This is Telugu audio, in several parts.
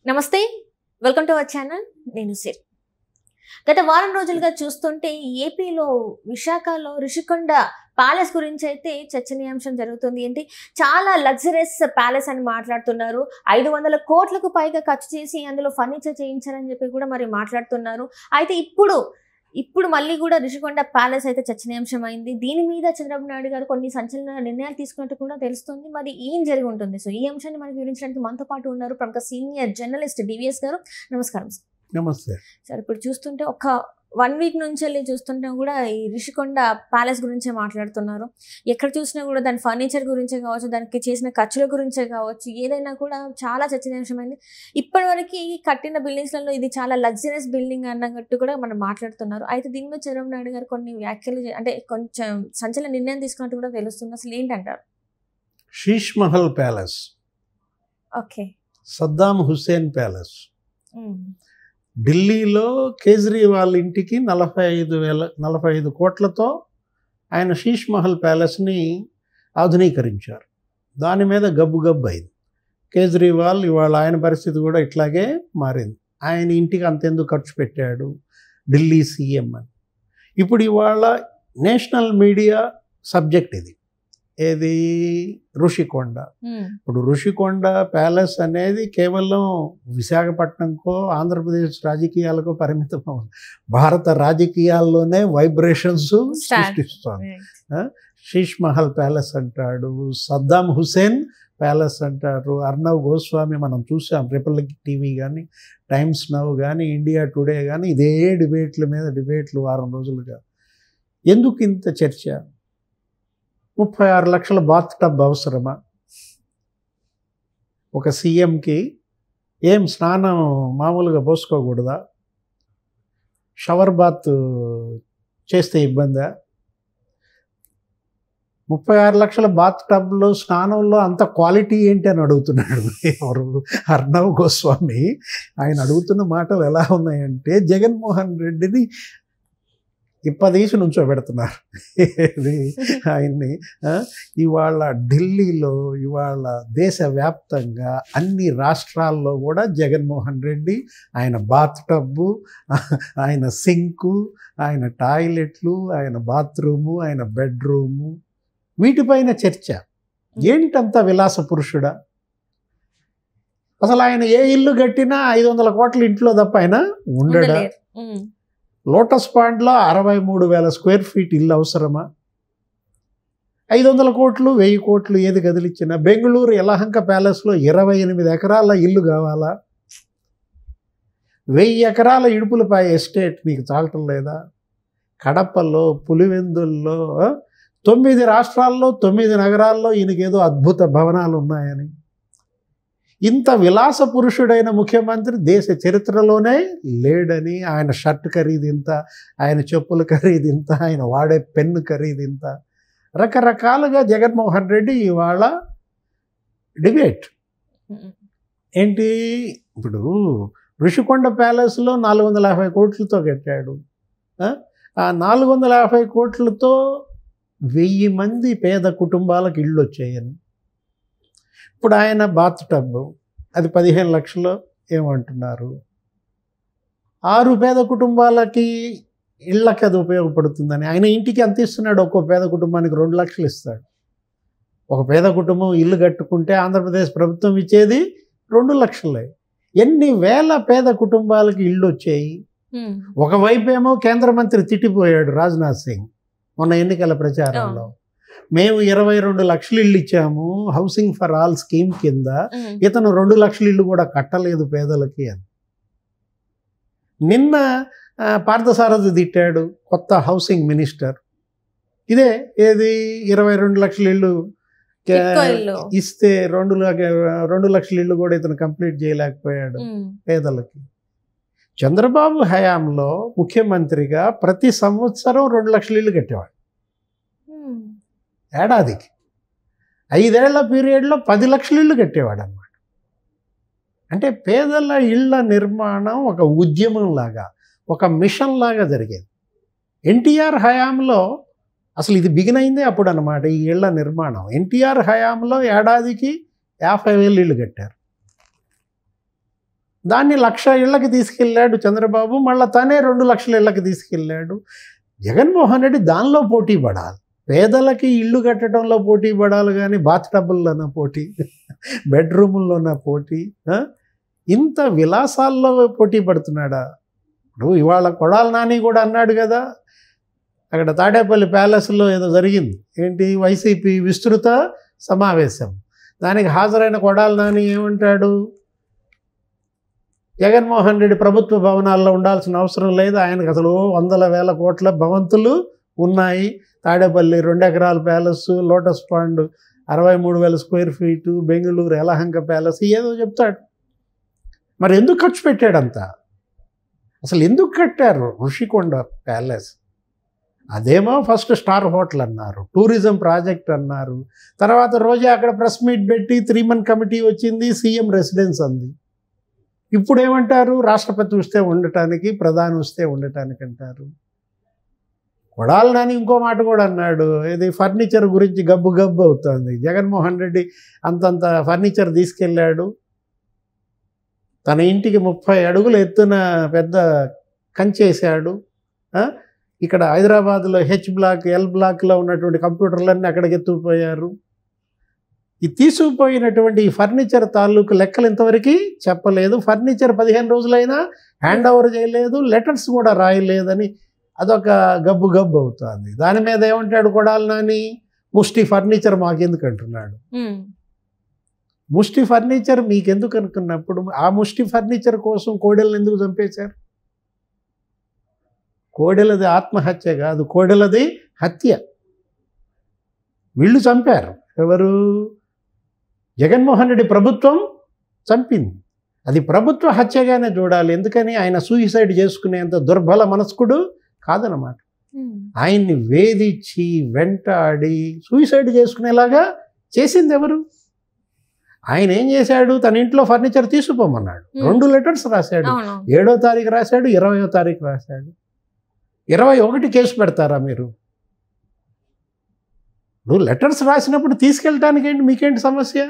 నమస్తే, వెల్కమ్ టు అవర్ ఛానల్. నేను సిరి. గత వారం రోజులుగా చూస్తుంటే ఏపీలో విశాఖలో రిషికొండ ప్యాలెస్ గురించి అయితే చర్చనీయాంశం జరుగుతుంది. ఏంటి, చాలా లగ్జరియస్ ప్యాలెస్ అని మాట్లాడుతున్నారు. 500 కోట్లకు పైగా ఖర్చు చేసి అందులో ఫర్నిచర్ చేయించారని చెప్పి కూడా మరి మాట్లాడుతున్నారు. అయితే ఇప్పుడు మళ్ళీ కూడా రిషికొండ ప్యాలెస్ అయితే చర్చనీయాంశం అయింది. దీని మీద చంద్రబాబు నాయుడు గారు కొన్ని సంచలన నిర్ణయాలు తీసుకున్నట్టు కూడా తెలుస్తుంది. మరి ఏం జరిగి ఉంటుంది? సో ఈ అంశాన్ని మనకు వివరించడానికి మనతో పాటు ఉన్నారు ప్రముఖ సీనియర్ జర్నలిస్ట్ డివిఎస్ గారు. నమస్కారం సార్. నమస్తే సార్, ఇప్పుడు చూస్తుంటే ఒక 1 వీక్ నుంచి వెళ్ళి చూస్తుంటే కూడా ఈ రిషికొండ ప్యాలెస్ గురించే మాట్లాడుతున్నారు. ఎక్కడ చూసినా కూడా దాని ఫర్నిచర్ గురించే కావచ్చు, దానికి చేసిన ఖర్చుల గురించే కావచ్చు, ఏదైనా కూడా చాలా చర్చనీయాంశమైంది. ఇప్పటివరకు కట్టిన బిల్డింగ్స్లలో ఇది చాలా లగ్జరియస్ బిల్డింగ్ అన్నట్టు కూడా మనం మాట్లాడుతున్నారు. అయితే దీని మీద చంద్రబాబు నాయుడు గారు కొన్ని వ్యాఖ్యలు అంటే కొంచెం సంచలన నిర్ణయం తీసుకున్నట్టు కూడా తెలుస్తుంది. అసలు ఏంటంటారు? Sheesh Mahal palace, okay, Saddam Hussein palace, ఢిల్లీలో కేజ్రీవాల్ ఇంటికి 45 కోట్లతో ఆయన షీష్ మహల్ ప్యాలెస్ని ఆధునీకరించారు. దాని మీద గబ్బు అయింది. కేజ్రీవాల్ ఇవాళ ఆయన పరిస్థితి కూడా ఇట్లాగే మారింది. ఆయన ఇంటికి అంతెందుకు ఖర్చు పెట్టాడు ఢిల్లీ సీఎం అని. ఇప్పుడు ఇవాళ నేషనల్ మీడియా సబ్జెక్ట్ ఇది, ఏది ఋషికొండ. ఇప్పుడు ఋషికొండ ప్యాలెస్ అనేది కేవలం విశాఖపట్నంకో ఆంధ్రప్రదేశ్ రాజకీయాలకు పరిమితం. భారత రాజకీయాల్లోనే వైబ్రేషన్స్ సృష్టిస్తోంది. షీష్ మహల్ ప్యాలెస్ అంటాడు, సద్దాం హుస్సేన్ ప్యాలెస్ అంటారు. అర్నవ్ గోస్వామి మనం చూసాం, రిపబ్లిక్ టీవీ కానీ, టైమ్స్ నౌ కానీ, ఇండియా టుడే కానీ ఇదే డిబేట్ల మీద డిబేట్లు వారం రోజులుగా. ఎందుకు ఇంత చర్చ? 36 లక్షల బాత్ టబ్ అవసరమా? ఒక సీఎంకి ఏం స్నానం మామూలుగా పోసుకోకూడదా? షవర్ బాత్ చేస్తే ఇబ్బందా? 36 లక్షల బాత్ టబ్లో స్నానంలో అంత క్వాలిటీ ఏంటి అని అడుగుతున్నాడు ఎవరు? అర్నవ్ గోస్వామి. ఆయన అడుగుతున్న మాటలు ఎలా ఉన్నాయంటే జగన్మోహన్ రెడ్డిని ఇప్పదీసి నుంచోబెడుతున్నారు ఆయన్ని. ఇవాళ ఢిల్లీలో, ఇవాళ దేశవ్యాప్తంగా అన్ని రాష్ట్రాల్లో కూడా జగన్మోహన్ రెడ్డి ఆయన బాత్ టబ్బు, ఆయన సింకు, ఆయన టాయిలెట్లు, ఆయన బాత్రూము, ఆయన బెడ్రూము, వీటిపైన చర్చ. ఏంటంత విలాస పురుషుడా? అసలు ఆయన ఏ ఇల్లు కట్టినా 500 కోట్ల ఇంట్లో తప్ప ఆయన ఉండడా? లోటస్ పాండ్లో 63,000 స్క్వేర్ ఫీట్ ఇల్లు అవసరమా? 500 కోట్లు 1000 కోట్లు ఏది కదిలిచ్చినా. బెంగళూరు యలహంక ప్యాలెస్లో 28 ఎకరాల ఇల్లు కావాలా? 1000 ఎకరాల ఇడుపులపై ఎస్టేట్ మీకు చాలటం లేదా? కడపలో, పులివెందుల్లో 9 రాష్ట్రాల్లో 9 నగరాల్లో ఈయనకేదో అద్భుత భవనాలు ఉన్నాయని. ఇంత విలాస పురుషుడైన ముఖ్యమంత్రి దేశ చరిత్రలోనే లేడని. ఆయన షర్ట్ ఖరీదు ఇంత, ఆయన చెప్పుల ఖరీదు ఇంత, ఆయన వాడే పెన్ను ఖరీదు ఇంత, రకరకాలుగా జగన్మోహన్ రెడ్డి ఇవాళ డిబేట్. ఏంటి, ఇప్పుడు ఋషికొండ ప్యాలెస్లో 450 కోట్లతో కట్టాడు. ఆ 450 కోట్లతో 1000 మంది పేద కుటుంబాలకు ఇళ్ళు వచ్చాయని. ఇప్పుడు ఆయన బాత్ టబ్ అది 15 లక్షలు ఏమంటున్నారు. 6 పేద కుటుంబాలకి ఇళ్ళకి అది ఉపయోగపడుతుందని ఆయన ఇంటికి అంత ఇస్తున్నాడు. ఒక్కో పేద కుటుంబానికి 2 లక్షలు ఇస్తాడు. ఒక పేద కుటుంబం ఇల్లు కట్టుకుంటే ఆంధ్రప్రదేశ్ ప్రభుత్వం ఇచ్చేది 2 లక్షలే. ఎన్ని వేల పేద కుటుంబాలకి ఇళ్ళు వచ్చాయి. ఒకవైపు ఏమో కేంద్ర మంత్రి తిట్టిపోయాడు రాజ్నాథ్ సింగ్ మొన్న ఎన్నికల ప్రచారంలో. మేము 22 లక్షల ఇళ్ళు ఇచ్చాము హౌసింగ్ ఫర్ ఆల్ స్కీమ్ కింద, ఇతను 2 లక్షల ఇళ్ళు కూడా కట్టలేదు పేదలకి అని. నిన్న పార్థసారథి తిట్టాడు కొత్త హౌసింగ్ మినిస్టర్. ఇదే ఏది 22 లక్షల ఇళ్ళు ఇస్తే 2 లక్షల ఇళ్ళు కూడా ఇతను కంప్లీట్ చేయలేకపోయాడు పేదలకి. చంద్రబాబు హయాంలో ముఖ్యమంత్రిగా ప్రతి సంవత్సరం 2 లక్షల ఇళ్ళు కట్టేవాడు. ఏడాదికి 5 ఏళ్ల పీరియడ్లో 10 లక్షల ఇళ్ళు కట్టేవాడు అన్నమాట. అంటే పేదల ఇళ్ల నిర్మాణం ఒక ఉద్యమం లాగా, ఒక మిషన్ లాగా జరిగేది. ఎన్టీఆర్ హయాంలో అసలు ఇది బిగిన్ అయిందే అప్పుడు అన్నమాట ఈ ఇళ్ల నిర్మాణం. ఎన్టీఆర్ హయాంలో ఏడాదికి 50,000 ఇళ్ళు కట్టారు. దాన్ని 1,00,000 ఇళ్ళకి తీసుకెళ్ళాడు చంద్రబాబు, మళ్ళీ తనే 2,00,000 ఇళ్ళకి తీసుకెళ్ళాడు. జగన్మోహన్ రెడ్డి దానిలో పోటీ పడాలి. పేదలకి ఇల్లు కట్టడంలో పోటీ పడాలి కానీ బాత్ టబ్బుల్లోన పోటీ, బెడ్రూముల్లోన పోటీ, ఇంత విలాసాల్లో పోటీ పడుతున్నాడా? ఇప్పుడు ఇవాళ కొడాలి నాని కూడా అన్నాడు కదా, అక్కడ తాడేపల్లి ప్యాలెస్లో ఏదో జరిగింది, ఏంటి వైసీపీ విస్తృత సమావేశం. దానికి హాజరైన కొడాలి నాని ఏమంటాడు, జగన్మోహన్ రెడ్డి ప్రభుత్వ భవనాల్లో ఉండాల్సిన అవసరం లేదు, ఆయనకు అసలు 100,000 కోట్ల భవంతులు ఉన్నాయి. తాడేపల్లి 2 ఎకరాల palace, lotus pond 63,000 square feet, Bengaluru Yelahanka palace, ఏదో చెప్తాడు. మరి ఎందుకు ఖర్చు పెట్టాడంతా? అసలు ఎందుకు కట్టారు ఋషికొండ ప్యాలెస్? అదేమో ఫస్ట్ స్టార్ హోటల్ అన్నారు, టూరిజం ప్రాజెక్ట్ అన్నారు. తర్వాత రోజే అక్కడ ప్రెస్ మీట్ పెట్టి 3 మంత్ కమిటీ వచ్చింది, సీఎం రెసిడెన్స్ అంది. ఇప్పుడు ఏమంటారు, రాష్ట్రపతి వస్తే ఉండటానికి, ప్రధాని వస్తే ఉండటానికి అంటారు. కొడాలి నాని ఇంకో మాట కూడా అన్నాడు, ఇది ఫర్నిచర్ గురించి గబ్బు గబ్బు అవుతుంది. జగన్మోహన్ రెడ్డి అంతంత ఫర్నిచర్ తీసుకెళ్ళాడు, తన ఇంటికి 30 అడుగుల ఎత్తున పెద్ద కంచేశాడు. ఇక్కడ హైదరాబాద్లో H బ్లాక్, L బ్లాక్లో ఉన్నటువంటి కంప్యూటర్లన్నీ అక్కడికి ఎత్తుకుపోయారు. ఈ తీసుకుపోయినటువంటి ఈ ఫర్నిచర్ తాలూకు లెక్కలు ఇంతవరకు చెప్పలేదు. ఫర్నిచర్ 15 రోజులైనా హ్యాండ్ ఓవర్ చేయలేదు, లెటర్స్ కూడా రాయలేదని అదొక గబ్బు గబ్బు అవుతుంది. దాని మీద ఏమంటాడు కొడాలి నాని, ముష్టి ఫర్నిచర్ మాకెందుకు అంటున్నాడు. ముష్టి ఫర్నిచర్ మీకెందుకు అనుకున్నప్పుడు ఆ ముష్టి ఫర్నిచర్ కోసం కోడెలను ఎందుకు చంపేశారు? కోడెలది ఆత్మహత్య కాదు, కోడెలది హత్య. వీళ్ళు చంపారు. ఎవరు? జగన్మోహన్ రెడ్డి ప్రభుత్వం చంపింది. అది ప్రభుత్వ హత్యగానే చూడాలి. ఎందుకని ఆయన సూసైడ్ చేసుకునేంత దుర్బల మనస్కుడు కాదనమాట. ఆయన్ని వేధించి వెంటాడి సూసైడ్ చేసుకునేలాగా చేసింది ఎవరు? ఆయన ఏం చేశాడు, తన ఇంట్లో ఫర్నిచర్ తీసుకుపోమన్నాడు. 2 లెటర్స్ రాశాడు. 7వ తారీఖు రాశాడు, 20వ తారీఖు రాశాడు. 21 కేసు పెడతారా మీరు? నువ్వు లెటర్స్ రాసినప్పుడు తీసుకెళ్ళటానికి ఏంటి, మీకేంటి సమస్య?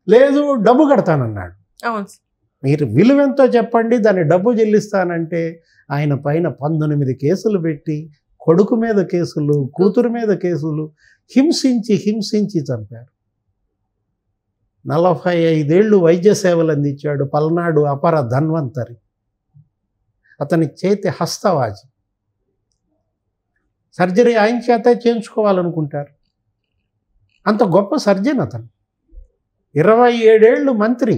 లేదు డబ్బు కడతానన్నాడు. మీరు విలువెంతో చెప్పండి, దాన్ని డబ్బు చెల్లిస్తానంటే ఆయన పైన 19 కేసులు పెట్టి, కొడుకు మీద కేసులు, కూతురు మీద కేసులు, హింసించి చంపారు. 45 ఏళ్ళు వైద్య సేవలు అందించాడు. పల్నాడు అపర ధన్వంతరి, అతని చేతి హస్తవాచి. సర్జరీ ఆయన చేత చేయించుకోవాలనుకుంటారు. అంత గొప్ప సర్జన్ అతను. 27 ఏళ్ళు మంత్రి,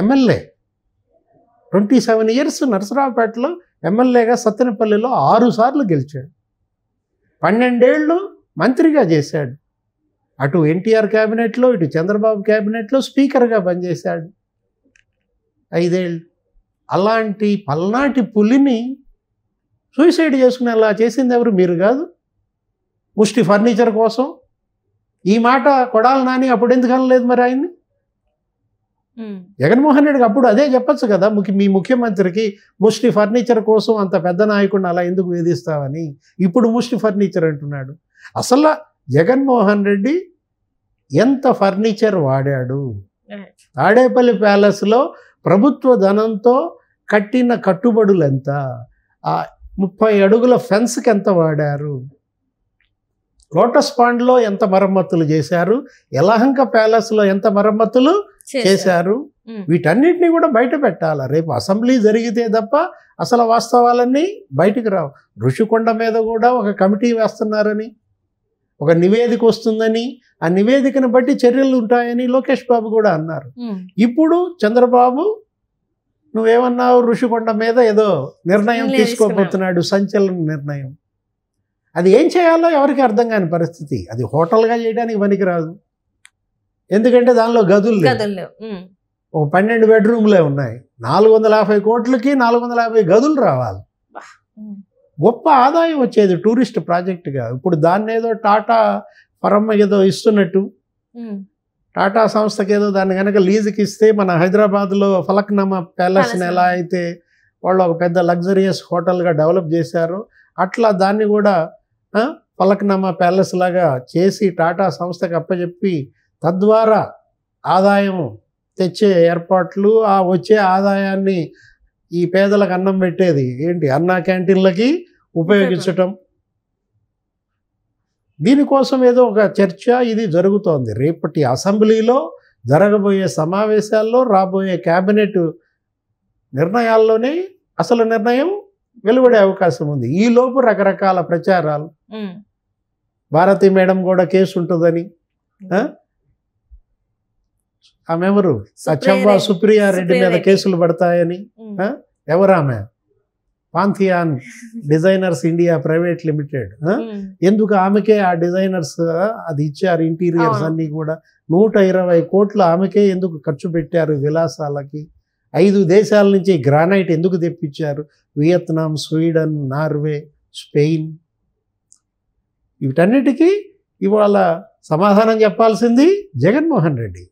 ఎమ్మెల్యే, 27 ఇయర్స్ నరసరావుపేటలో ఎమ్మెల్యేగా సత్తెనపల్లిలో 6 సార్లు గెలిచాడు. 12 ఏళ్ళు మంత్రిగా చేశాడు. అటు ఎన్టీఆర్ క్యాబినెట్లో, ఇటు చంద్రబాబు క్యాబినెట్లో స్పీకర్గా పనిచేశాడు 5 ఏళ్ళు. అలాంటి పల్నాటి పులిని సూసైడ్ చేసుకునేలా చేసింది ఎవరు? మీరు కాదు. ముష్టి ఫర్నిచర్ కోసం ఈ మాట కొడాలి నాని అప్పుడు ఎందుకు అనలేదు మరి ఆయన్ని? జగన్మోహన్ రెడ్డికి అప్పుడు అదే చెప్పచ్చు కదా, మీ ముఖ్యమంత్రికి ముష్టి ఫర్నిచర్ కోసం అంత పెద్ద నాయకుడిని అలా ఎందుకు వేధిస్తావని. ఇప్పుడు ముష్టి ఫర్నిచర్ అంటున్నాడు. అసలు జగన్మోహన్ రెడ్డి ఎంత ఫర్నిచర్ వాడాడు? తాడేపల్లి ప్యాలెస్లో ప్రభుత్వ ధనంతో కట్టిన కట్టుబడులు ఎంత? ఆ 30 అడుగుల ఫెన్స్కి ఎంత వాడారు? లోటస్ పాండ్లో ఎంత మరమ్మతులు చేశారు? యలహంక ప్యాలెస్లో ఎంత మరమ్మతులు చేశారు? వీటన్నిటిని కూడా బయట పెట్టాలి. రేపు అసెంబ్లీ జరిగితే తప్ప అసలు వాస్తవాలన్నీ బయటికి రావు. ఋషికొండ మీద కూడా ఒక కమిటీ వేస్తున్నారని, ఒక నివేదిక వస్తుందని, ఆ నివేదికను బట్టి చర్యలు ఉంటాయని లోకేష్ బాబు కూడా అన్నారు. ఇప్పుడు చంద్రబాబు నువ్వేమన్నావు, ఋషికొండ మీద ఏదో నిర్ణయం తీసుకోబోతున్నాడు, సంచలన నిర్ణయం. అది ఏం చేయాలో ఎవరికి అర్థం కాని పరిస్థితి. అది హోటల్గా చేయడానికి పనికిరాదు, ఎందుకంటే దానిలో గదులు లేవు. ఒక 12 బెడ్రూమ్లే ఉన్నాయి. 450 కోట్లకి 450 గదులు రావాలి. గొప్ప ఆదాయం వచ్చేది టూరిస్ట్ ప్రాజెక్టుగా. ఇప్పుడు దాన్ని ఏదో టాటా ఫరం ఏదో ఇస్తున్నట్టు, టాటా సంస్థకి ఏదో దాన్ని కనుక లీజుకి ఇస్తే, మన హైదరాబాద్లో ఫలక్నామా ప్యాలెస్ని ఎలా అయితే వాళ్ళు ఒక పెద్ద లగ్జరియస్ హోటల్గా డెవలప్ చేశారో, అట్లా దాన్ని కూడా ఫలక్నామా ప్యాలెస్ లాగా చేసి టాటా సంస్థకి అప్పచెప్పి తద్వారా ఆదాయం తెచ్చే ఏర్పాట్లు, ఆ వచ్చే ఆదాయాన్ని ఈ పేదలకు అన్నం పెట్టేది ఏంటి, అన్నా క్యాంటీన్లకి ఉపయోగించటం. దీనికోసం ఏదో ఒక చర్చ ఇది జరుగుతోంది. రేపటి అసెంబ్లీలో జరగబోయే సమావేశాల్లో, రాబోయే క్యాబినెట్ నిర్ణయాల్లోనే అసలు నిర్ణయం వెలువడే అవకాశం ఉంది. ఈలోపు రకరకాల ప్రచారాలు, భారతి మేడం కూడా కేసు ఉంటుందని, ఆమెవరు అచ్చవ్వ సుప్రియారెడ్డి మీద కేసులు పడతాయని, ఎవరామె పాంథియాన్ డిజైనర్స్ ఇండియా ప్రైవేట్ లిమిటెడ్, ఎందుకు ఆమెకే ఆ డిజైనర్స్ అది ఇచ్చారు, ఇంటీరియర్స్ అన్నీ కూడా 120 కోట్లు ఆమెకే ఎందుకు ఖర్చు పెట్టారు విలాసాలకి. 5 దేశాల నుంచి గ్రానైట్ ఎందుకు తెప్పించారు, వియత్నాం, స్వీడన్, నార్వే, స్పెయిన్. వీటన్నిటికీ ఇవాళ సమాధానం చెప్పాల్సింది జగన్మోహన్ రెడ్డి.